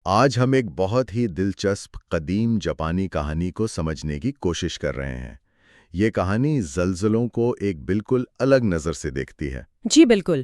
آج ہم ایک بہت ہی دلچسپ قدیم جاپانی کہانی کو سمجھنے کی کوشش کر رہے ہیں۔ یہ کہانی زلزلوں کو ایک بالکل الگ نظر سے دیکھتی ہے۔ جی بالکل،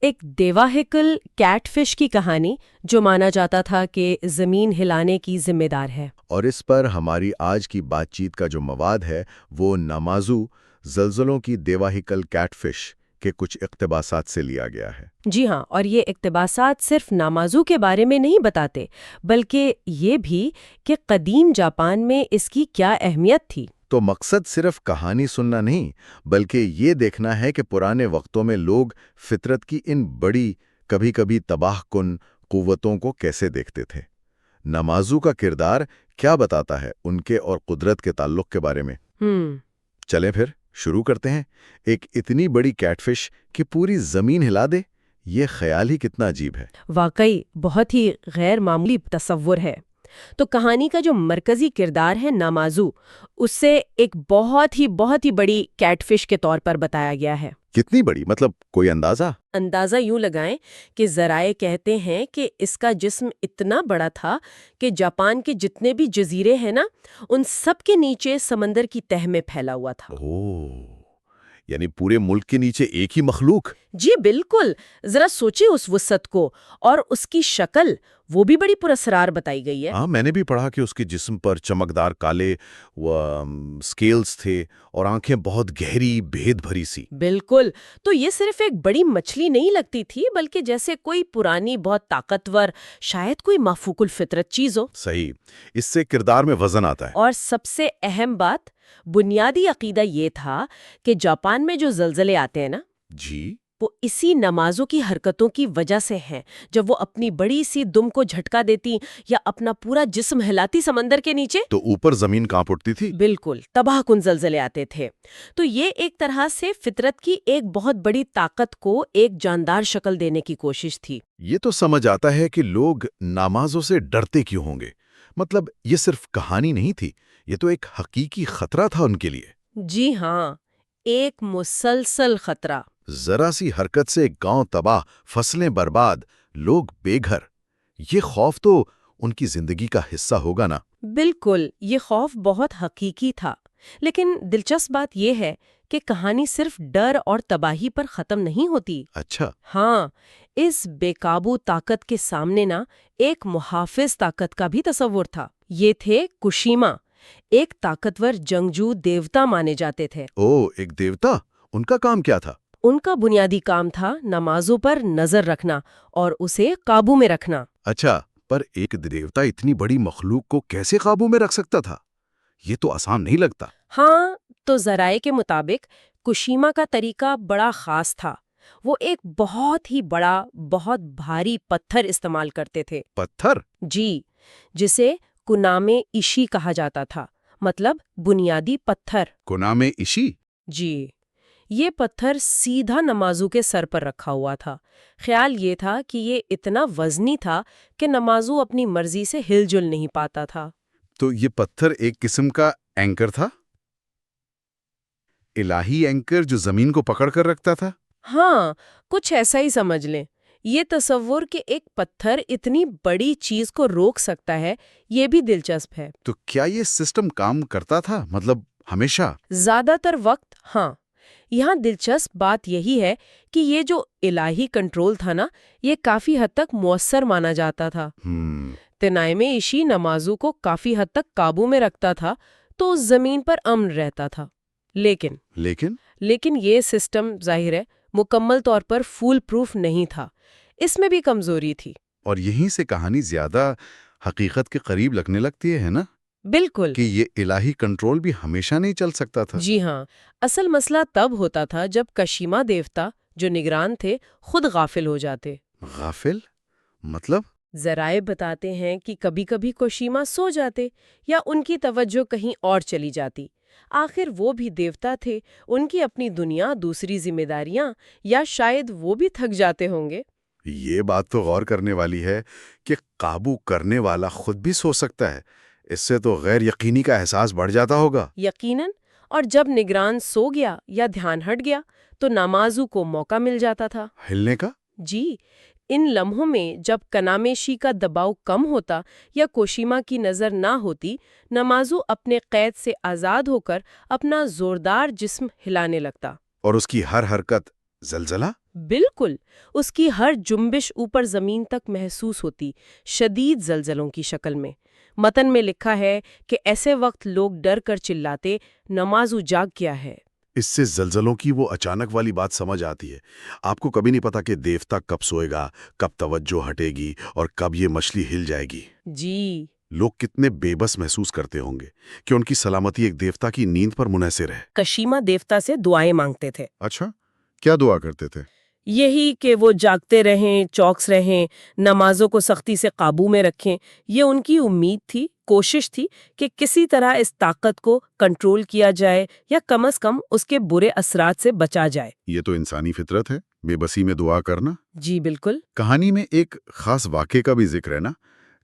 ایک دیواہکل کیٹ فش کی کہانی جو مانا جاتا تھا کہ زمین ہلانے کی ذمہ دار ہے۔ اور اس پر ہماری آج کی بات چیت کا جو مواد ہے وہ نامازو زلزلوں کی دیواہکل کیٹ فش کے کچھ اقتباسات سے لیا گیا ہے۔ جی ہاں، اور یہ اقتباسات صرف نامازو کے بارے میں نہیں بتاتے بلکہ یہ بھی کہ قدیم جاپان میں اس کی کیا اہمیت تھی۔ تو مقصد صرف کہانی سننا نہیں بلکہ یہ دیکھنا ہے کہ پرانے وقتوں میں لوگ فطرت کی ان بڑی کبھی کبھی تباہ کن قوتوں کو کیسے دیکھتے تھے۔ نمازو کا کردار کیا بتاتا ہے ان کے اور قدرت کے تعلق کے بارے میں؟ چلیں پھر شروع کرتے ہیں۔ ایک اتنی بڑی کیٹ فش کہ پوری زمین ہلا دے، یہ خیال ہی کتنا عجیب ہے۔ واقعی بہت ہی غیر معمولی تصور ہے۔ تو کہانی کا جو مرکزی کردار ہے نامازو، اسے ایک بہت ہی بڑی کیٹ فش کے طور پر بتایا گیا ہے۔ کتنی بڑی؟ مطلب کوئی اندازہ؟ اندازہ یوں لگائیں کہ ذرائع کہتے ہیں کہ اس کا جسم اتنا بڑا تھا کہ جاپان کے جتنے بھی جزیرے ہیں نا، ان سب کے نیچے سمندر کی تہہ میں پھیلا ہوا تھا۔ یعنی پورے ملک کے نیچے ایک ہی مخلوق؟ جی بالکل، ذرا سوچیں اس وسعت کو، اور اس کی شکل وہ بھی بڑی پراسرار بتائی گئی ہے۔ ہاں، میں نے بھی پڑھا کہ اس کے جسم پر چمکدار کالے سکیلز تھے اور آنکھیں بہت گہری بھید بھری سی۔ بالکل، تو یہ صرف ایک بڑی مچھلی نہیں لگتی تھی بلکہ جیسے کوئی پرانی بہت طاقتور، شاید کوئی مافوق الفطرت چیز ہو۔ صحیح، اس سے کردار میں وزن آتا ہے۔ اور سب سے اہم بات، بنیادی عقیدہ یہ تھا کہ جاپان میں جو زلزلے آتے ہیں نا، جی، وہ اسی نمازوں کی حرکتوں کی وجہ سے ہیں۔ جب وہ اپنی بڑی سی دم کو جھٹکا دیتی یا اپنا پورا جسم ہلاتی سمندر کے نیچے، تو اوپر زمین کانپ اٹھتی تھی۔ بالکل تباہ کن زلزلے آتے تھے۔ تو یہ ایک طرح سے فطرت کی ایک بہت بڑی طاقت کو ایک جاندار شکل دینے کی کوشش تھی۔ یہ تو سمجھ آتا ہے کہ لوگ نمازوں سے ڈرتے کیوں ہوں گے۔ مطلب یہ صرف کہانی نہیں تھی، یہ تو ایک حقیقی خطرہ تھا ان کے لیے۔ جی ہاں، ایک مسلسل خطرہ۔ ذرا سی حرکت سے گاؤں تباہ، فصلیں برباد، لوگ بے گھر۔ یہ خوف تو ان کی زندگی کا حصہ ہوگا نا؟ بالکل، یہ خوف بہت حقیقی تھا۔ لیکن دلچسپ بات یہ ہے کہ کہانی صرف ڈر اور تباہی پر ختم نہیں ہوتی۔ اچھا، ہاں، اس بے قابو طاقت کے سامنے نا ایک محافظ طاقت کا بھی تصور تھا۔ یہ تھے کشیما، ایک طاقتور جنگجو دیوتا مانے جاتے تھے۔ ایک دیوتا؟ ان کا کام کیا تھا؟ ان کا بنیادی کام تھا نمازوں پر نظر رکھنا اور اسے قابو میں رکھنا۔ اچھا، پر ایک دیوتا اتنی بڑی مخلوق کو کیسے قابو میں رکھ سکتا تھا؟ یہ تو آسان نہیں لگتا۔ ہاں، تو ذرائع کے مطابق کشیما کا طریقہ بڑا خاص تھا۔ وہ ایک بہت ہی بڑا، بہت بھاری پتھر استعمال کرتے تھے۔ پتھر؟ جی، جسے کنامے ایشی کہا جاتا تھا، مطلب بنیادی پتھر۔ کنامے ایشی؟ جی، یہ پتھر سیدھا نمازو کے سر پر رکھا ہوا تھا۔ خیال یہ تھا کہ یہ اتنا وزنی تھا کہ نمازو اپنی مرضی سے ہل جل نہیں پاتا تھا۔ تو یہ پتھر ایک قسم کا اینکر تھا؟ الہی اینکر جو زمین کو پکڑ کر رکھتا تھا؟ ہاں، کچھ ایسا ہی سمجھ لیں۔ یہ تصور کہ ایک پتھر اتنی بڑی چیز کو روک سکتا ہے، یہ بھی دلچسپ ہے۔ تو کیا یہ سسٹم کام کرتا تھا؟ مطلب ہمیشہ؟ زیادہ تر وقت ہاں۔ یہاں دلچسپ بات یہی ہے کہ یہ جو الہی کنٹرول تھا نا، یہ کافی حد تک مؤثر مانا جاتا تھا۔ تنائمے ایشی نمازو کو کافی حد تک قابو میں رکھتا تھا تو اس زمین پر امن رہتا تھا۔ لیکن یہ سسٹم ظاہر ہے مکمل طور پر فول پروف نہیں تھا، اس میں بھی کمزوری تھی۔ اور یہیں سے کہانی زیادہ حقیقت کے قریب لگنے لگتی ہے نا؟ بالکل، کہ یہ الہی کنٹرول بھی ہمیشہ نہیں چل سکتا تھا۔ جی ہاں، اصل مسئلہ تب ہوتا تھا جب کشیما دیوتا جو نگران تھے خود غافل ہو جاتے۔ غافل؟ مطلب؟ ذرائع بتاتے ہیں کہ کبھی کبھی کشیما سو جاتے یا ان کی توجہ کہیں اور چلی جاتی۔ آخر وہ بھی دیوتا تھے، ان کی اپنی دنیا، دوسری ذمہ داریاں، یا شاید وہ بھی تھک جاتے ہوں گے۔ یہ بات تو غور کرنے والی ہے کہ قابو کرنے والا خود بھی سو سکتا ہے۔ اس سے تو غیر یقینی کا احساس بڑھ جاتا ہوگا۔ یقیناً، اور جب نگران سو گیا یا دھیان ہٹ گیا تو نمازو کو موقع مل جاتا تھا ہلنے کا؟ جی، ان لمحوں میں جب کنامیشی کا دباؤ کم ہوتا یا کوشیما کی نظر نہ ہوتی، نمازو اپنے قید سے آزاد ہو کر اپنا زوردار جسم ہلانے لگتا۔ اور اس کی ہر حرکت زلزلہ؟ بالکل، اس کی ہر جنبش اوپر زمین تک محسوس ہوتی، شدید زلزلوں کی شکل میں۔ متن میں لکھا ہے کہ ایسے وقت لوگ ڈر کر چلاتے، نمازو جاگ گیا ہے۔ اس سے زلزلوں کی وہ اچانک والی بات سمجھ آتی ہے۔ آپ کو کبھی نہیں پتا کہ دیوتا کب سوئے گا، کب توجہ ہٹے گی اور کب یہ مچھلی ہل جائے گی۔ جی، لوگ کتنے بے بس محسوس کرتے ہوں گے کہ ان کی سلامتی ایک دیوتا کی نیند پر منحصر ہے۔ کشیما دیوتا سے دعائیں مانگتے تھے، اچھا، کیا دعا کرتے تھے؟ یہی کہ وہ جاگتے رہیں، چوکس رہیں، نمازوں کو سختی سے قابو میں رکھیں۔ یہ ان کی امید تھی، کوشش تھی کہ کسی طرح اس طاقت کو کنٹرول کیا جائے یا کم از کم اس کے برے اثرات سے بچا جائے۔ یہ تو انسانی فطرت ہے، بے بسی میں دعا کرنا۔ جی بالکل۔ کہانی میں ایک خاص واقعے کا بھی ذکر ہے نا،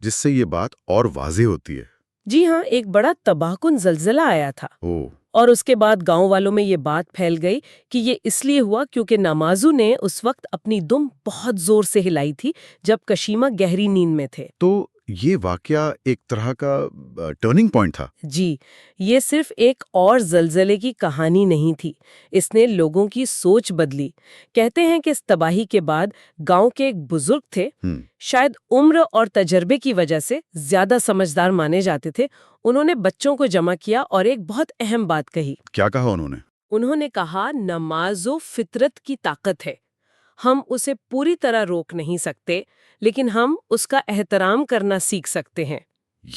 جس سے یہ بات اور واضح ہوتی ہے۔ جی ہاں، ایک بڑا تباہ کن زلزلہ آیا تھا، اوہ، اور اس کے بعد گاؤں والوں میں یہ بات پھیل گئی کہ یہ اس لیے ہوا کیونکہ نمازو نے اس وقت اپنی دم بہت زور سے ہلائی تھی جب کشیما گہری نیند میں تھے۔ تو یہ واقعہ ایک طرح کا ٹرننگ پوائنٹ تھا۔ جی، یہ صرف ایک اور زلزلے کی کہانی نہیں تھی، اس نے لوگوں کی سوچ بدلی۔ کہتے ہیں کہ اس تباہی کے بعد گاؤں کے ایک بزرگ تھے، شاید عمر اور تجربے کی وجہ سے زیادہ سمجھدار مانے جاتے تھے، انہوں نے بچوں کو جمع کیا اور ایک بہت اہم بات کہی۔ کیا کہا انہوں نے؟ انہوں نے کہا، نماز و فطرت کی طاقت ہے، ہم اسے پوری طرح روک نہیں سکتے، لیکن ہم اس کا احترام کرنا سیکھ سکتے ہیں۔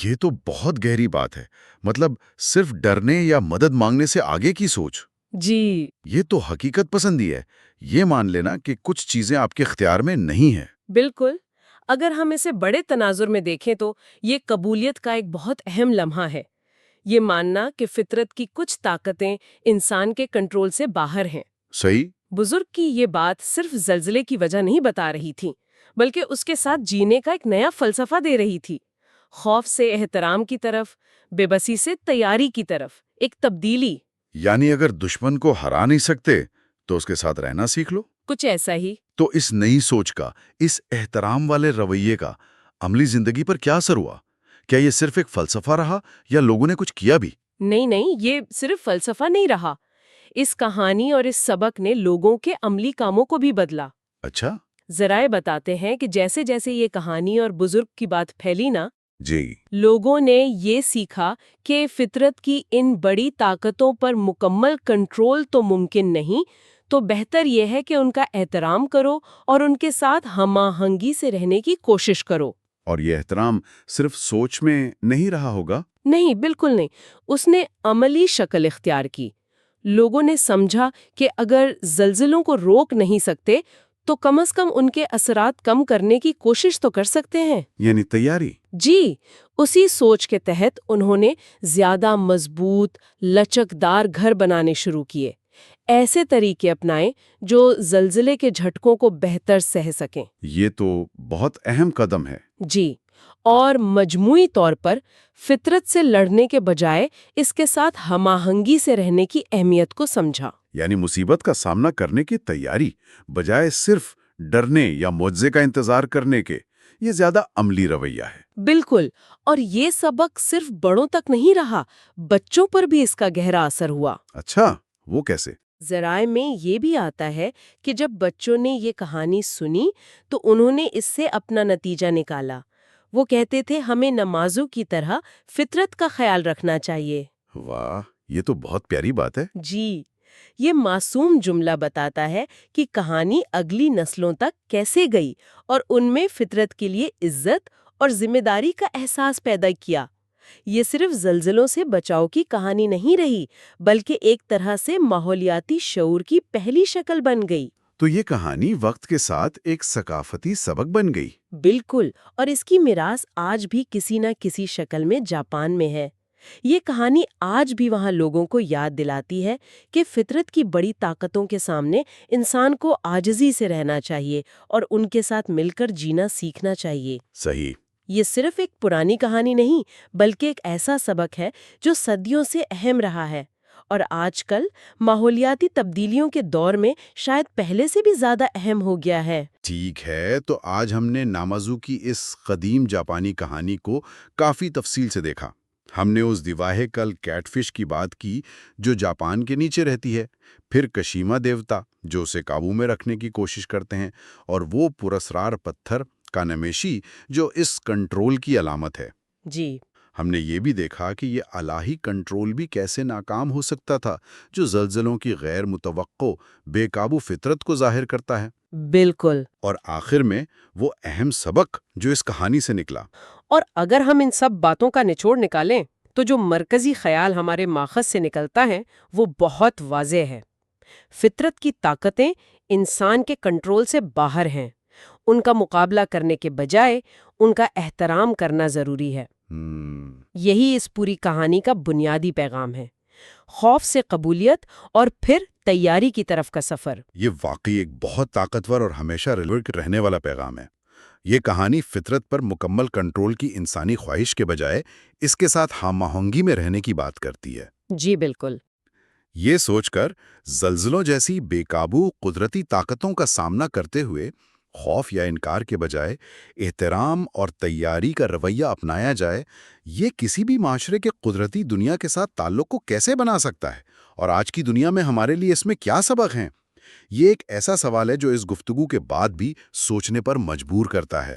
یہ تو بہت گہری بات ہے، مطلب صرف ڈرنے یا مدد مانگنے سے آگے کی سوچ۔ جی یہ تو حقیقت پسندی ہے، یہ مان لینا کہ کچھ چیزیں آپ کے اختیار میں نہیں ہیں۔ بالکل، اگر ہم اسے بڑے تناظر میں دیکھیں تو یہ قبولیت کا ایک بہت اہم لمحہ ہے، یہ ماننا کہ فطرت کی کچھ طاقتیں انسان کے کنٹرول سے باہر ہیں۔ صحیح۔ بزرگ کی یہ بات صرف زلزلے کی وجہ نہیں بتا رہی تھی، بلکہ اس کے ساتھ جینے کا ایک نیا فلسفہ دے رہی تھی۔ خوف سے احترام کی طرف، بے بسی سے تیاری کی طرف، ایک تبدیلی۔ یعنی اگر دشمن کو ہرا نہیں سکتے تو اس کے ساتھ رہنا سیکھ لو۔ کچھ ایسا ہی۔ تو اس نئی سوچ کا، اس احترام والے رویے کا عملی زندگی پر کیا اثر ہوا؟ کیا یہ صرف ایک فلسفہ رہا یا لوگوں نے کچھ کیا بھی؟ نہیں، یہ صرف فلسفہ نہیں رہا، اس کہانی اور اس سبق نے لوگوں کے عملی کاموں کو بھی بدلا۔ اچھا ذرائع بتاتے ہیں کہ جیسے جیسے یہ کہانی اور بزرگ کی بات پھیلی نا، جی، لوگوں نے یہ سیکھا کہ فطرت کی ان بڑی طاقتوں پر مکمل کنٹرول تو ممکن نہیں، تو بہتر یہ ہے کہ ان کا احترام کرو اور ان کے ساتھ ہم آہنگی سے رہنے کی کوشش کرو۔ اور یہ احترام صرف سوچ میں نہیں رہا ہوگا؟ نہیں، بالکل نہیں، اس نے عملی شکل اختیار کی۔ لوگوں نے سمجھا کہ اگر زلزلوں کو روک نہیں سکتے تو کم از کم ان کے اثرات کم کرنے کی کوشش تو کر سکتے ہیں۔ یعنی تیاری۔ جی، اسی سوچ کے تحت انہوں نے زیادہ مضبوط، لچکدار گھر بنانے شروع کیے، ایسے طریقے اپنائے جو زلزلے کے جھٹکوں کو بہتر سہ سکیں۔ یہ تو بہت اہم قدم ہے۔ جی، اور مجموعی طور پر فطرت سے لڑنے کے بجائے اس کے ساتھ ہم آہنگی سے رہنے کی اہمیت کو سمجھا۔ یعنی مصیبت کا سامنا کرنے کی تیاری بجائے صرف ڈرنے یا معجزے کا انتظار کرنے کے، یہ زیادہ عملی رویہ ہے۔ بالکل، اور یہ سبق صرف بڑوں تک نہیں رہا، بچوں پر بھی اس کا گہرا اثر ہوا۔ اچھا، وہ کیسے؟ ذرائع میں یہ بھی آتا ہے کہ جب بچوں نے یہ کہانی سنی تو انہوں نے اس سے اپنا نتیجہ نکالا۔ وہ کہتے تھے، ہمیں نمازوں کی طرح فطرت کا خیال رکھنا چاہیے۔ واہ، یہ تو بہت پیاری بات ہے۔ جی، یہ معصوم جملہ بتاتا ہے کہ کہانی اگلی نسلوں تک کیسے گئی اور ان میں فطرت کے لیے عزت اور ذمہ داری کا احساس پیدا کیا۔ یہ صرف زلزلوں سے بچاؤ کی کہانی نہیں رہی، بلکہ ایک طرح سے ماحولیاتی شعور کی پہلی شکل بن گئی۔ تو یہ کہانی وقت کے ساتھ ایک ثقافتی سبق بن گئی۔ بالکل، اور اس کی میراث آج بھی کسی نہ کسی شکل میں جاپان میں ہے۔ یہ کہانی آج بھی وہاں لوگوں کو یاد دلاتی ہے کہ فطرت کی بڑی طاقتوں کے سامنے انسان کو عاجزی سے رہنا چاہیے اور ان کے ساتھ مل کر جینا سیکھنا چاہیے۔ صحیح۔ یہ صرف ایک پرانی کہانی نہیں، بلکہ ایک ایسا سبق ہے جو صدیوں سے اہم رہا ہے اور آج کل ماحولیاتی تبدیلیوں کے دور میں شاید پہلے سے بھی زیادہ اہم ہو گیا ہے۔ ٹھیک ہے، تو آج ہم نے نامازو کی اس قدیم جاپانی کہانی کو کافی تفصیل سے دیکھا۔ ہم نے اس دیواہے کل کیٹ فش کی بات کی جو جاپان کے نیچے رہتی ہے، پھر کشیما دیوتا جو اسے قابو میں رکھنے کی کوشش کرتے ہیں، اور وہ پراسرار پتھر کانمیشی جو اس کنٹرول کی علامت ہے۔ جی ہم نے یہ بھی دیکھا کہ یہ الہی کنٹرول بھی کیسے ناکام ہو سکتا تھا، جو زلزلوں کی غیر متوقع بے قابو فطرت کو ظاہر کرتا ہے۔ بالکل۔ اور آخر میں وہ اہم سبق جو اس کہانی سے نکلا۔ اور اگر ہم ان سب باتوں کا نچوڑ نکالیں تو جو مرکزی خیال ہمارے ماخذ سے نکلتا ہے وہ بہت واضح ہے۔ فطرت کی طاقتیں انسان کے کنٹرول سے باہر ہیں، ان کا مقابلہ کرنے کے بجائے ان کا احترام کرنا ضروری ہے۔ یہی اس پوری کہانی کا بنیادی پیغام ہے، خوف سے قبولیت اور پھر تیاری کی طرف کا سفر۔ یہ واقعی ایک بہت طاقتور اور ہمیشہ ریلیونٹ رہنے والا پیغام ہے۔ یہ کہانی فطرت پر مکمل کنٹرول کی انسانی خواہش کے بجائے اس کے ساتھ ہم آہنگی میں رہنے کی بات کرتی ہے۔ جی بالکل۔ یہ سوچ کر زلزلوں جیسی بے قابو قدرتی طاقتوں کا سامنا کرتے ہوئے خوف یا انکار کے بجائے احترام اور تیاری کا رویہ اپنایا جائے، یہ کسی بھی معاشرے کے قدرتی دنیا کے ساتھ تعلق کو کیسے بنا سکتا ہے، اور آج کی دنیا میں ہمارے لیے اس میں کیا سبق ہیں؟ یہ ایک ایسا سوال ہے جو اس گفتگو کے بعد بھی سوچنے پر مجبور کرتا ہے۔